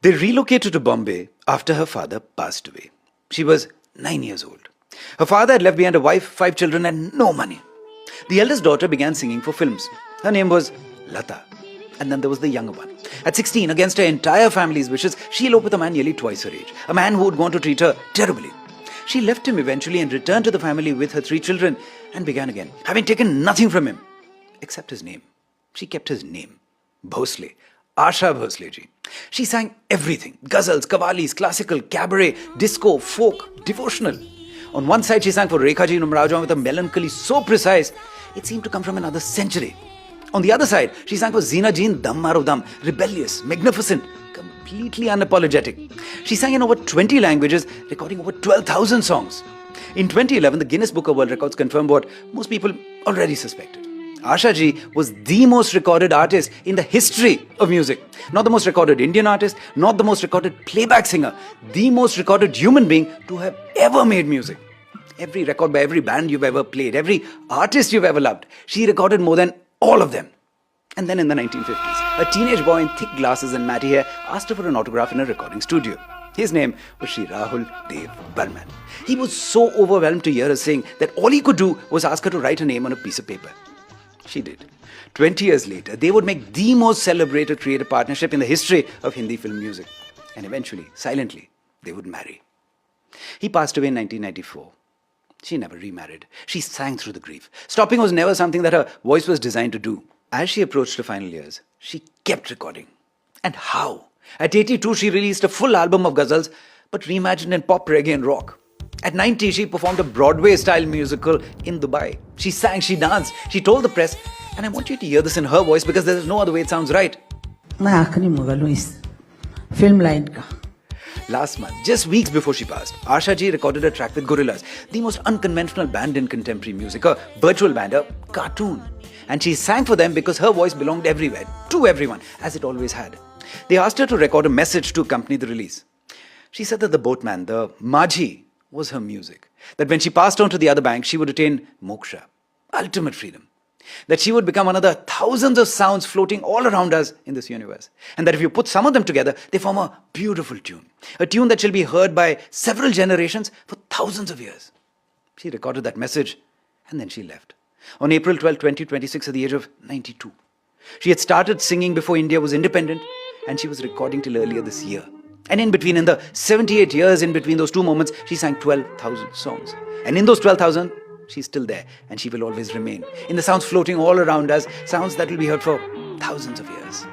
They relocated to Bombay after her father passed away. She was 9 years old. Her father had left behind a wife, 5 children, and no money. The eldest daughter began singing for films. Her name was Lata. And then there was the younger one. At 16, against her entire family's wishes, she eloped with a man nearly twice her age. A man who would want to treat her terribly. She left him eventually and returned to the family with her 3 children and began again, having taken nothing from him except his name. She kept his name. Bhosle. Asha Bhosle ji. She sang everything. Ghazals, qawwalis, classical, cabaret, disco, folk, devotional. On one side she sang for Rekha ji Numraja with a melancholy so precise, it seemed to come from another century. On the other side, she sang for Zina Jean Dam Maro Dam, rebellious, magnificent, completely unapologetic. She sang in over 20 languages, recording over 12,000 songs. In 2011, the Guinness Book of World Records confirmed what most people already suspected. Asha ji was the most recorded artist in the history of music. Not the most recorded Indian artist, not the most recorded playback singer, the most recorded human being to have ever made music. Every record by every band you've ever played, every artist you've ever loved, she recorded more than all of them. And then in the 1950s, a teenage boy in thick glasses and matty hair asked her for an autograph in a recording studio. His name was Shri Rahul Dev Burman. He was so overwhelmed to hear her sing that all he could do was ask her to write her name on a piece of paper. She did. 20 years later, they would make the most celebrated creative partnership in the history of Hindi film music. And eventually, silently, they would marry. He passed away in 1994. She never remarried. She sang through the grief. Stopping was never something that her voice was designed to do. As she approached her final years, she kept recording. And how? At 82, she released a full album of ghazals, but reimagined in pop, reggae and rock. At 90, she performed a Broadway-style musical in Dubai. She sang, she danced, she told the press, and I want you to hear this in her voice because there is no other way it sounds right. Film line ka. Last month, just weeks before she passed, Asha ji recorded a track with Gorillas, the most unconventional band in contemporary music, a virtual band, a cartoon. And she sang for them because her voice belonged everywhere, to everyone, as it always had. They asked her to record a message to accompany the release. She said that the boatman, the Majhi, was her music. That when she passed on to the other bank, she would attain moksha, ultimate freedom. That she would become one of the thousands of sounds floating all around us in this universe. And that if you put some of them together, they form a beautiful tune. A tune that shall be heard by several generations for thousands of years. She recorded that message and then she left. On April 12, 2026, at the age of 92. She had started singing before India was independent and she was recording till earlier this year. And in between, in the 78 years in between those two moments, she sang 12,000 songs. And in those 12,000, she's still there and she will always remain. In the sounds floating all around us, sounds that will be heard for thousands of years.